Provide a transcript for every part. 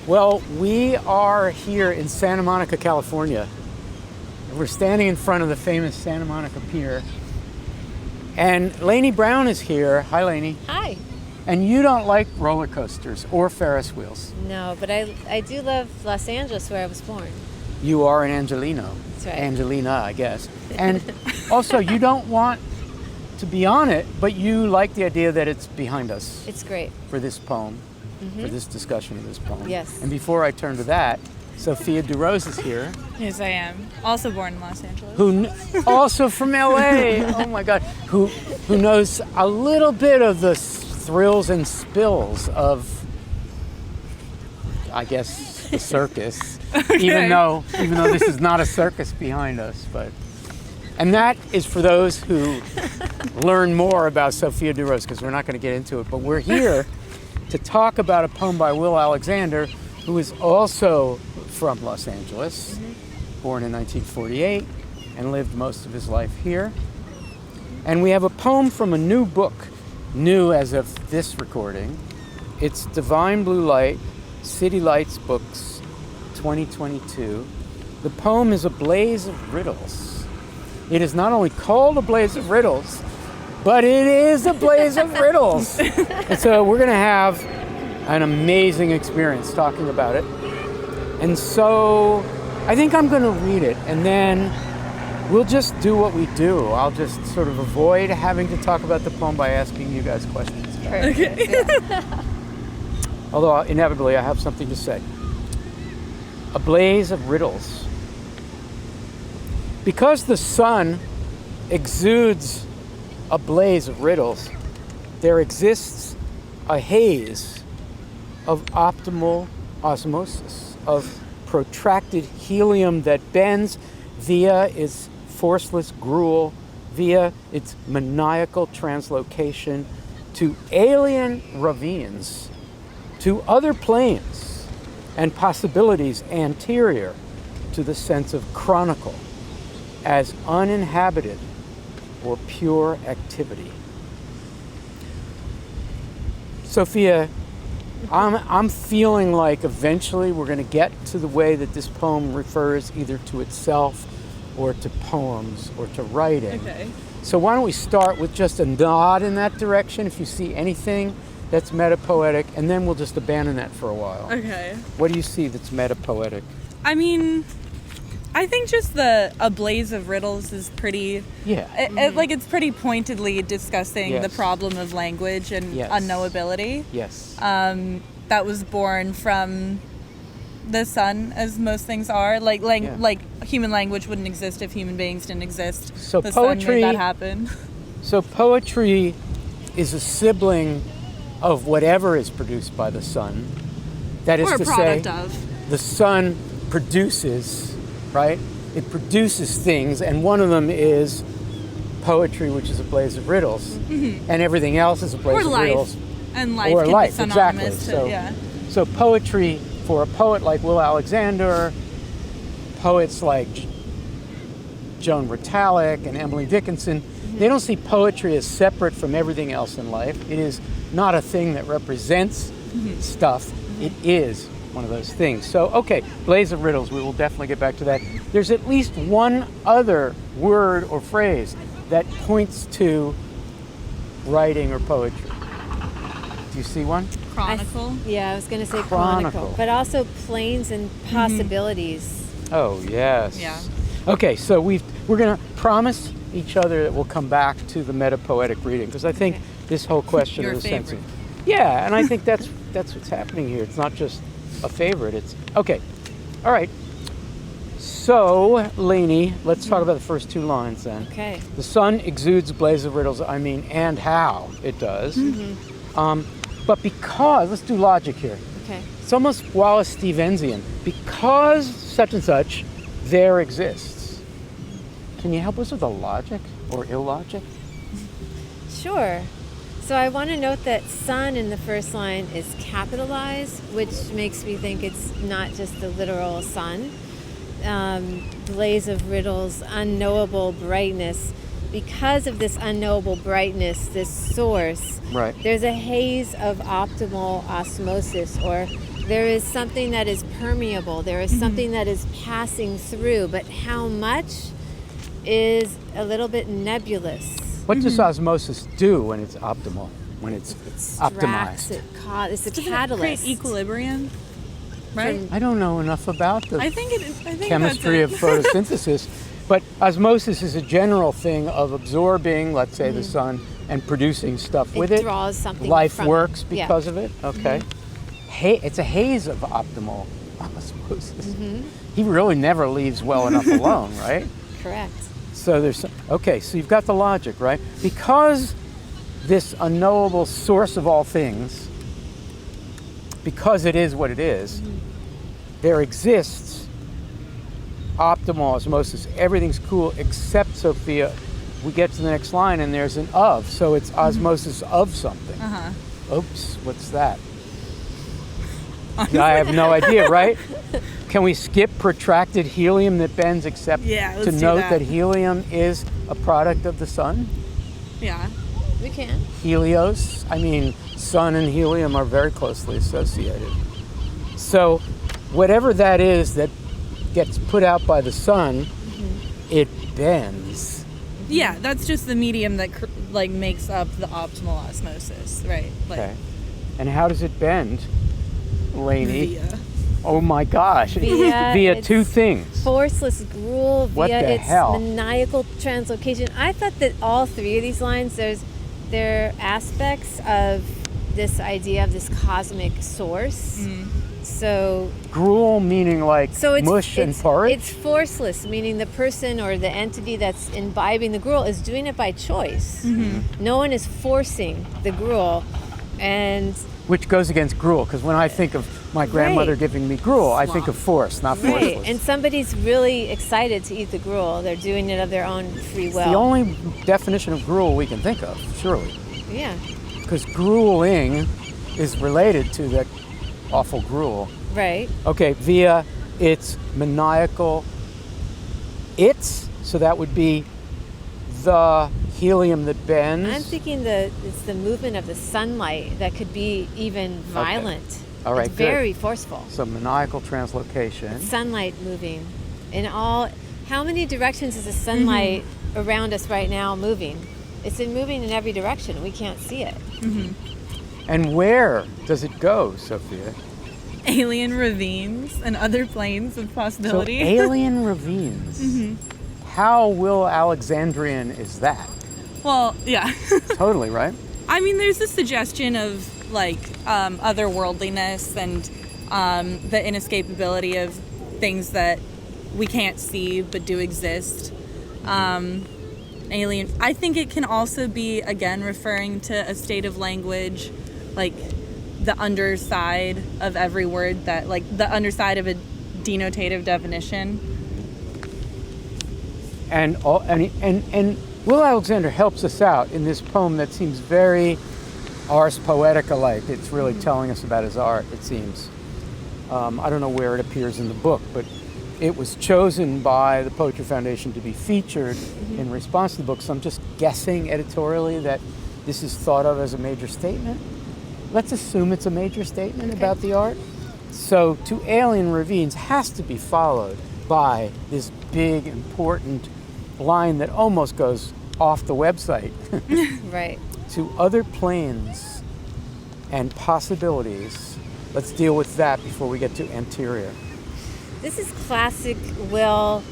Well, we are here in Santa Monica, California. And we're standing in front of the famous Santa Monica Pier. And Laynie Browne is here. Hi, Laynie. Hi. And you don't like roller coasters or Ferris wheels. No, but I do love Los Angeles, where I was born. You are an Angelino. That's right. Angelina, I guess. And also, you don't want to be on it, but you like the idea that it's behind us. It's great. For this poem, for this discussion of this poem. Yes. And before I turn to that, Sophia DuRose is here. Yes, I am. Also born in Los Angeles. Who also from LA. Oh my God. Who knows a little bit of the thrills and spills of, I guess, the circus. Okay. Even though this is not a circus behind us, but. And that is for those who learn more about Sophia DuRose, because we're not going to get into it. But we're here to talk about a poem by Will Alexander, who is also from Los Angeles, born in 1948, and lived most of his life here. And we have a poem from a new book, new as of this recording. It's Divine Blue Light, City Lights Books, 2022. The poem is A Blaze of Riddles. It is not only called A Blaze of Riddles, but it is a blaze of riddles. And so we're going to have an amazing experience talking about it. And so I think I'm going to read it, and then we'll just do what we do. I'll just sort of avoid having to talk about the poem by asking you guys questions. Okay. Yeah. Although inevitably I have something to say. A Blaze of Riddles. Because the sun exudes a blaze of riddles, there exists a haze of optimal osmosis, of protracted helium that bends via its forceless gruel, via its maniacal translocation to alien ravines, to other planes and possibilities anterior to the sense of chronicle as uninhabited or pure activity. Sophia, I'm feeling like eventually we're going to get to the way that this poem refers either to itself or to poems or to writing. Okay. So why don't we start with just a nod in that direction if you see anything that's metapoetic, and then we'll just abandon that for a while. Okay. What do you see that's metapoetic? I mean, I think just A Blaze of Riddles is pretty... Yeah. It's pretty pointedly discussing Yes. the problem of language and Yes. unknowability. Yes. That was born from the sun, as most things are. Like human language wouldn't exist if human beings didn't exist. So the poetry- sun made that happen. So poetry is a sibling of whatever is produced by the sun. That is Or a to product say, of. the sun produces, right? It produces things, and one of them is poetry, which is a blaze of riddles, and everything else is a blaze Or of life. riddles. And life Or can life, be exactly. synonymous to, yeah. So poetry for a poet like Will Alexander, poets like Joan Rotalick and Emily Dickinson, they don't see poetry as separate from everything else in life. It is not a thing that represents stuff. It is one of those things. So, okay, Blaze of Riddles, we will definitely get back to that. There's at least one other word or phrase that points to writing or poetry. Do you see one? Chronicle. I was going to say Chronicle. chronicle, but also planes and possibilities. Oh, yes. Yeah. Okay, so we're going to promise each other that we'll come back to the metapoetic reading, because I think this whole question Your of the sense of... favorite. Yeah, and I think that's what's happening here. It's not just a favorite. It's... Okay. All right. So, Laynie, let's talk about the first two lines then. Okay. The sun exudes blaze of riddles, and how it does. But because, let's do logic here. Okay. It's almost Wallace Stevensian. Because such and such, there exists. Can you help us with the logic or illogic? Sure. So I want to note that sun in the first line is capitalized, which makes me think it's not just the literal sun. Blaze of riddles, unknowable brightness. Because of this unknowable brightness, this source, Right. there's a haze of optimal osmosis or There is something that is permeable. There is something that is passing through, but how much is a little bit nebulous. What does osmosis do when it's optimal? When it's optimized? It's a Does it catalyst. create equilibrium? Right? I don't know enough about the I think chemistry of that's photosynthesis, but osmosis is a general thing of absorbing, let's say, the sun and producing stuff with it. It draws something Life from works it. because of it. Okay. It's a haze of optimal osmosis. He really never leaves well enough alone, right? Correct. So so you've got the logic, right? Because this unknowable source of all things, because it is what it is, there exists optimal osmosis. Everything's cool except, Sophia, we get to the next line and there's an of, so it's osmosis of something. Oops, what's that? I have no idea, right? Can we skip protracted helium that bends except let's to do note that. that helium is a product of the sun? Yeah. We can. Helios, I mean, sun and helium are very closely associated. So whatever that is that gets put out by the sun, it bends. Yeah, that's just the medium that makes up the optimal osmosis, right? Okay. And how does it bend, Laynie? Via. Oh my gosh. Via it's two things. Forceless gruel What via the its hell? maniacal translocation. I thought that all three of these lines, they're aspects of this idea of this cosmic source. So Gruel meaning like it's mush and porridge? It's forceless, meaning the person or the entity that's imbibing the gruel is doing it by choice. No one is forcing the gruel, and Which goes against gruel, because when I think of my grandmother Right. giving me gruel, I think of force, not forceless. and somebody's really excited to eat the gruel. They're doing it of their own free will. It's the only definition of gruel we can think of, surely. Yeah, Because grueling is related to that awful gruel. right. Okay, via its maniacal so that would be the helium that bends. I'm thinking it's the movement of the sunlight that could be even violent. All right, it's good. very forceful. So maniacal translocation. Sunlight moving in all. How many directions is the sunlight around us right now moving? It's moving in every direction. We can't see it. And where does it go, Sophia? Alien ravines and other planes of possibility. So alien ravines. How will Alexandrian is that? Well, yeah. Totally, right? I mean, there's a suggestion of otherworldliness and the inescapability of things that we can't see but do exist. Alien. I think it can also be, again, referring to a state of language, like the underside of every word, that like the underside of a denotative definition. And Will Alexander helps us out in this poem that seems very Ars Poetica-like. It's really telling us about his art, it seems. I don't know where it appears in the book, but it was chosen by the Poetry Foundation to be featured in response to the book, so I'm just guessing editorially that this is thought of as a major statement. Let's assume it's a major statement about the art. So, to alien ravines has to be followed by this big, important line that almost goes off the website. Right. To other planes and possibilities. Let's deal with that before we get to anterior. This is classic Will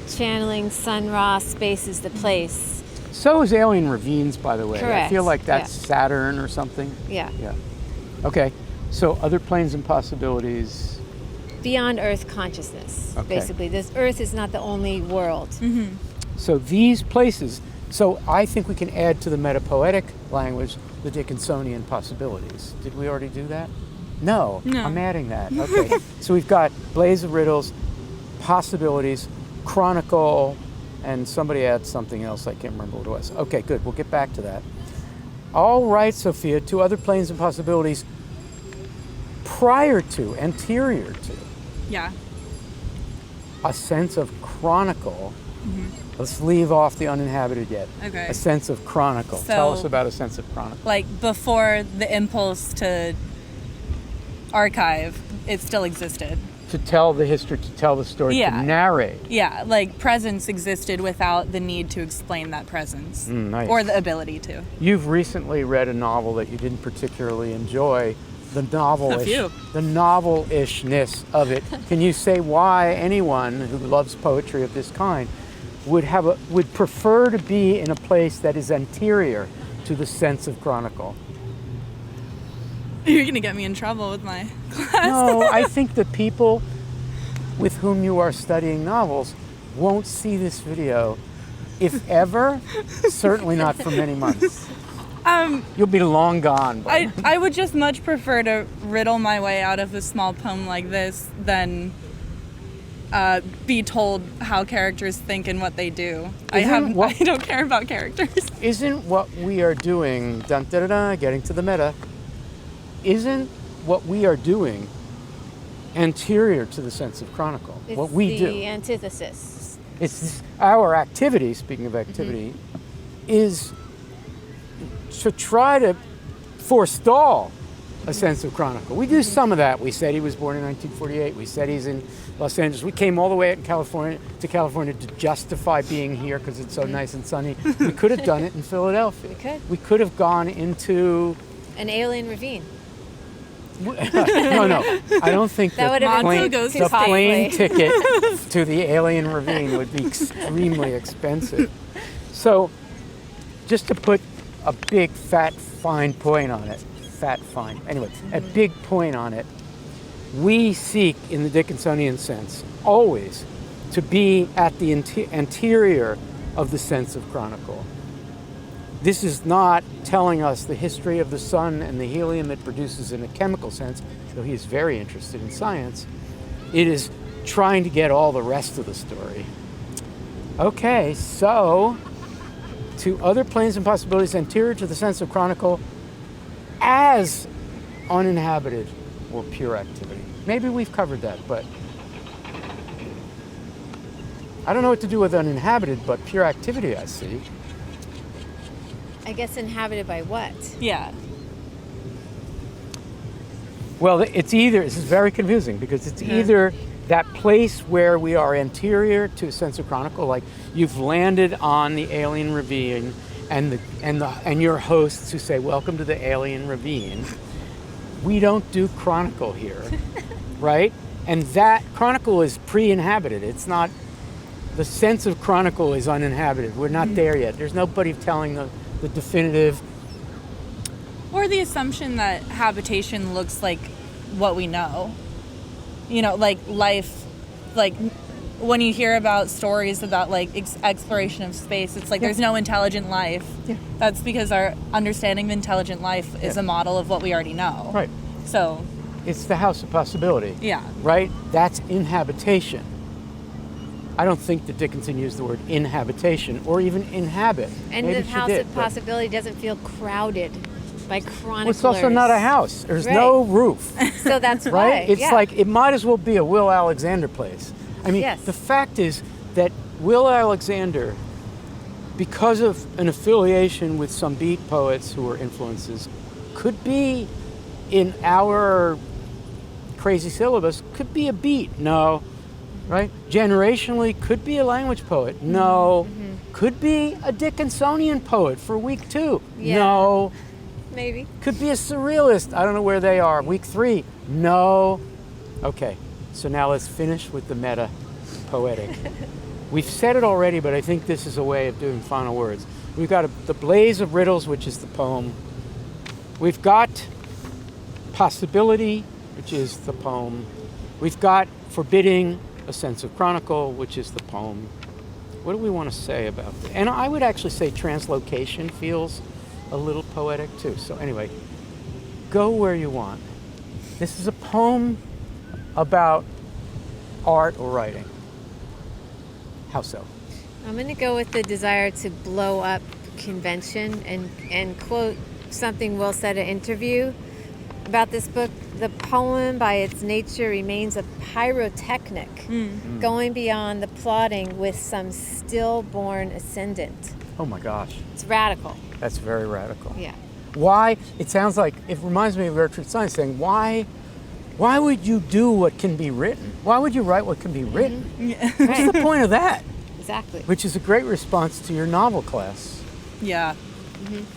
channeling Sun Ra, space is the place. So is alien ravines, by the way. I Correct. feel like that's Saturn or something. Yeah. Yeah. Okay. So other planes and possibilities. Beyond Earth consciousness, basically. This Earth is not the only world. So these places, so I think we can add to the metapoetic language the Dickinsonian possibilities. Did we already do that? No. I'm adding that. Okay. So we've got Blaze of Riddles, possibilities, chronicle, and somebody adds something else. I can't remember what it was. Okay, good. We'll get back to that. All right, Sophia, to other planes and possibilities prior to, anterior to, Yeah. a sense of chronicle. Let's leave off the uninhabited yet. Okay. A sense of chronicle. So- Tell us about a sense of chronicle. Like before the impulse to archive, it still existed. To tell the history, to tell the story, Yeah. to narrate. Yeah, like presence existed without the need to explain that presence Nice. or the ability to. You've recently read a novel that you didn't particularly enjoy. The novel-ishness of it. Can you say why anyone who loves poetry of this kind would prefer to be in a place that is anterior to the sense of chronicle? You're gonna get me in trouble with my class. No, I think the people with whom you are studying novels won't see this video, if ever, certainly not for many months. You'll be long gone. I would just much prefer to riddle my way out of a small poem like this than be told how characters think and what they do. I don't care about characters. Isn't what we are doing, dun, da, da, da, getting to the meta, isn't what we are doing anterior to the sense of chronicle? It's what we do. the antithesis. It's our activity, speaking of activity, is to try to forestall a sense of chronicle. We do some of that. We said he was born in 1948. We said he's in Los Angeles. We came all the way out to California to justify being here because it's so nice and sunny. We could have done it in Philadelphia. We could. We could have gone into... An alien ravine. No. I don't think That would have been too the plane costly. ticket to the alien ravine would be extremely expensive. So, just to put a big, fat, fine point on it, a big point on it, we seek, in the Dickinsonian sense, always to be at the anterior of the sense of chronicle. This is not telling us the history of the sun and the helium it produces in a chemical sense, though he is very interested in science. It is trying to get all the rest of the story. Okay, so to other planes and possibilities anterior to the sense of chronicle as uninhabited or pure activity. Maybe we've covered that, but I don't know what to do with uninhabited, but pure activity I see. I guess inhabited by what? Yeah. Well, this is very confusing because it's either that place where we are anterior to a sense of chronicle, like you've landed on the alien ravine and your hosts who say, welcome to the alien ravine. We don't do chronicle here, right? And that chronicle is pre-inhabited. It's not, the sense of chronicle is uninhabited. We're not there yet. There's nobody telling the definitive. Or the assumption that habitation looks like what we know. You know, like life, like when you hear about stories about like exploration of space, it's like there's no intelligent life. Yeah. That's because our understanding of intelligent life is a model of what we already know. Right. So. It's the house of possibility. Yeah. Right? That's inhabitation. I don't think that Dickinson used the word inhabitation or even inhabit. And Maybe the she house did, of but- possibility doesn't feel crowded by chroniclers. Well, it's also not a house. There's no roof. So that's Right? why. It's yeah. like, it might as well be a Will Alexander place. I mean, Yes. the fact is that Will Alexander, because of an affiliation with some beat poets who were influences, could be in our crazy syllabus, could be a beat. No. Right? Generationally, could be a language poet. No. Could be a Dickinsonian poet for week 2. Yeah. No. Maybe. Could be a surrealist. I don't know where they are. Week 3. No. Okay. So now let's finish with the meta poetic. We've said it already, but I think this is a way of doing final words. We've got the Blaze of Riddles, which is the poem. We've got Possibility, which is the poem. We've got Forbidding, a sense of chronicle, which is the poem. What do we want to say about that? And I would actually say translocation feels a little poetic too. So anyway, go where you want. This is a poem about art or writing. How so? I'm going to go with the desire to blow up convention and quote something Will said in an interview about this book. The poem, by its nature, remains a pyrotechnic, going beyond the plotting with some stillborn ascendant. Oh my gosh. It's radical. That's very radical. Yeah. Why? It sounds like, it reminds me of Gertrude Stein saying, why why would you do what can be written? Why would you write what can be written? What's the point of that? Exactly. Which is a great response to your novel class. Yeah.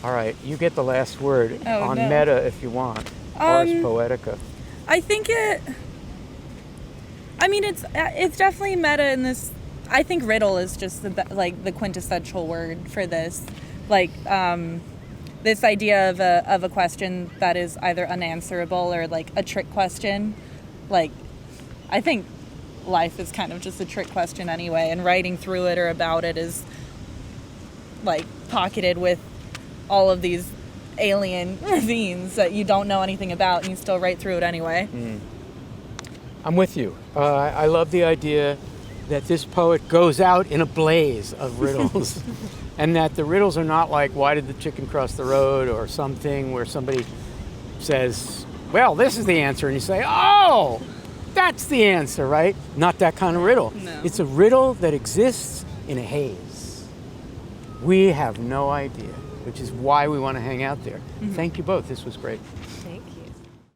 All right, you get the last word on no. meta if you want. Ars Poetica. I think it's definitely meta in this. I think riddle is just the quintessential word for this. Like, this idea of a question that is either unanswerable or like a trick question. Like, I think life is kind of just a trick question anyway, and writing through it or about it is like pocketed with all of these alien ravines that you don't know anything about, and you still write through it anyway. I'm with you. I love the idea that this poet goes out in a blaze of riddles. And that the riddles are not like, why did the chicken cross the road, or something where somebody says, well, this is the answer, and you say, oh, that's the answer, right? Not that kind of riddle. No. It's a riddle that exists in a haze. We have no idea, which is why we want to hang out there. Thank you both. This was great.